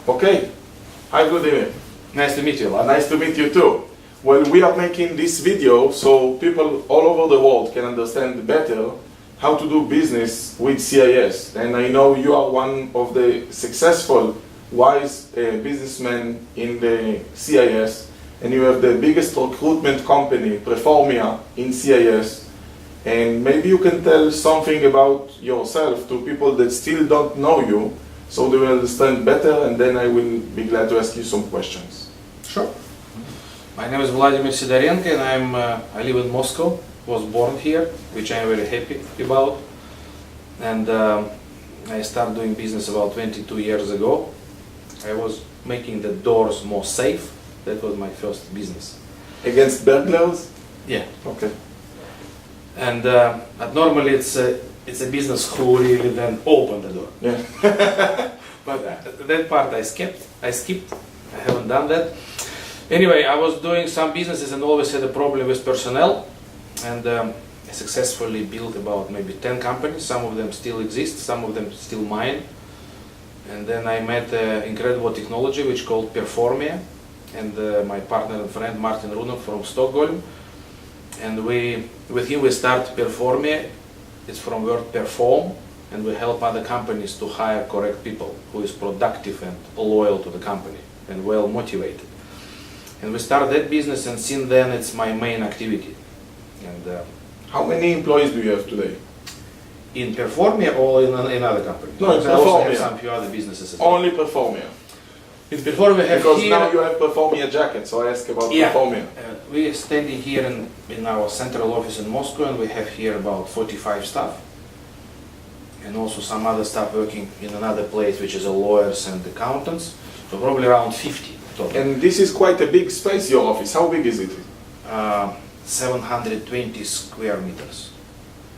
Okay. Hi, Vladimir. Nice to meet you, Elad. Nice to meet you too. Well, we are making this video so people all over the world can understand better how to do business with CIS. And I know you are one of the successful, wise businessmen in the CIS, and you have the biggest recruitment company, Performia, in CIS. And maybe you can tell something about yourself to people that still don't know you, so they will understand better, and then I will be glad to ask you some questions. Sure. My name is Vladimir Sidorenko, and I live in Moscow. Was born here, which I am very happy about. And I started doing business about 22 years ago. I was making the doors more safe. That was my first business. Against burglars? Yeah. Okay. And but normally it's a business who really then open the door. Yeah. But that part I skipped. I haven't done that. Anyway, I was doing some businesses and always had a problem with personnel. And I successfully built about maybe 10 companies. Some of them still exist, some of them still mine. And then I met incredible technology which called Performia, and my partner and friend Martin Runov from Stockholm. And with him we start Performia. It's from word perform, and we help other companies to hire correct people who is productive and loyal to the company and well motivated. And we started that business, and since then it's my main activity. And how many employees do you have today? In Performia or in other companies? No, in I also have Performia. some few other businesses as well. Only Performia. In Performia we have Because here, now you have Performia jacket, so I ask about yeah, Performia. we are standing here in our central office in Moscow, and we have here about 45 staff. And also some other staff working in another place, which is lawyers and accountants. So probably around 50 total. And this is quite a big space, your office. How big is it? 720 square meters.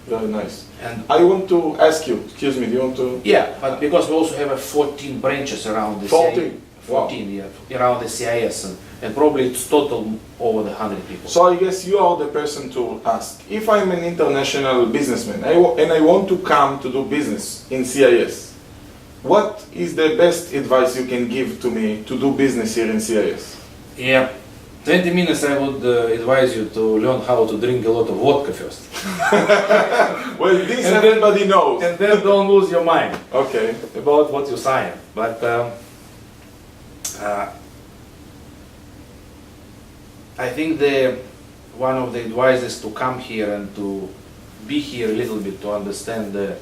Very nice. And I want to ask you, excuse me, do you want to? yeah, but because we also have 14 branches around the 14? 14, yeah, around the CIS, and probably it's total over the 100 people. So I guess you are the person to ask. If I'm an international businessman and I want to come to do business in CIS, what is the best advice you can give to me to do business here in CIS? Yeah, 20 minutes I would advise you to learn how to drink a lot of vodka first. Well, this And everybody knows. And then don't lose your mind Okay. about what you sign. But I think one of the advices to come here and to be here a little bit to understand the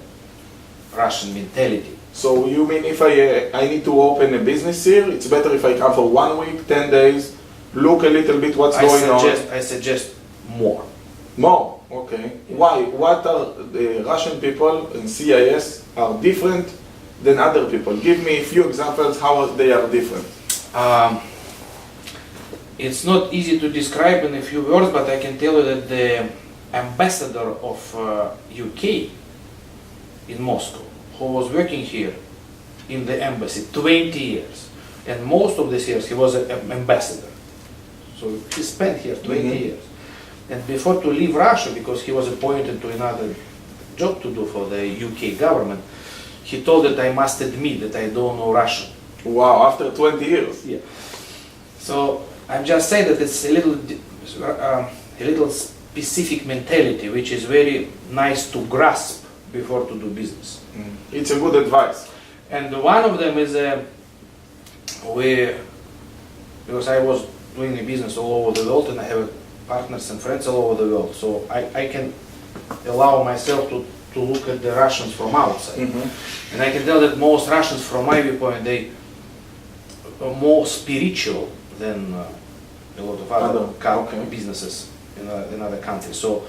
Russian mentality. So you mean if I need to open a business here, it's better if I come for 1 week, 10 days, look a little bit what's going on? I suggest more. More? Okay. Why? What are the Russian people in CIS are different than other people? Give me a few examples how they are different. It's not easy to describe in a few words, but I can tell you that the ambassador of UK in Moscow, who was working here in the embassy 20 years, and most of these years he was an ambassador. So he spent here 20 years. And before to leave Russia, because he was appointed to another job to do for the UK government, he told that I must admit that I don't know Russian. Wow, after 20 years. Yeah. So I'm just saying that it's a little specific mentality, which is very nice to grasp before to do business. It's a good advice. And one of them is because I was doing a business all over the world, and I have partners and friends all over the world, so I can allow myself to look at the Russians from outside. And I can tell that most Russians, from my viewpoint, they are more spiritual than a lot of other businesses in other countries. So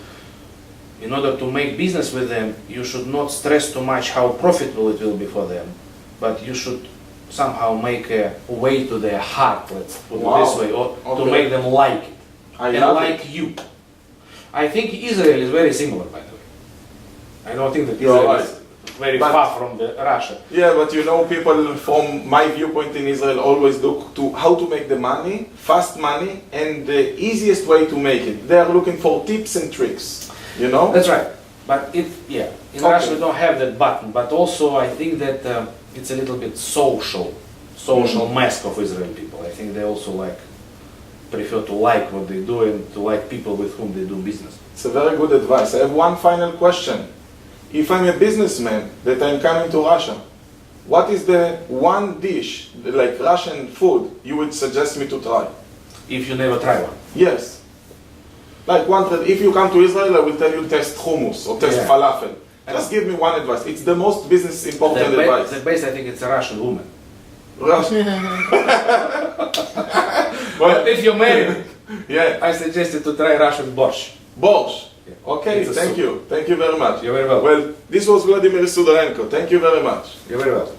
in order to make business with them, you should not stress too much how profitable it will be for them, but you should somehow make a way to their heart, let's put it this way, or to make them like it, and like you. I think Israel is very similar, by the way. I don't think that Israel is very far from Russia. Yeah, but you know, people from my viewpoint in Israel always look to how to make the money, fast money, and the easiest way to make it. They are looking for tips and tricks, you know? That's right. But in Russia we don't have that button, but also I think that it's a little bit social social mask of Israeli people. I think they also prefer to like what they do and to like people with whom they do business. It's a very good advice. I have one final question. If I'm a businessman that I'm coming to Russia, what is the one dish, like Russian food, you would suggest me to try? If you never try one. Yes. Like if you come to Israel, I will tell you test hummus or test falafel. Just give me one advice. It's the most business important advice. The best, I think, it's a Russian woman. Russian. Well, if you're married, yeah, I suggest you to try Russian borscht. Borscht. Okay, thank you. Thank you very much. You're very welcome. Well, this was Vladimir Sidorenko. Thank you very much. You're very welcome.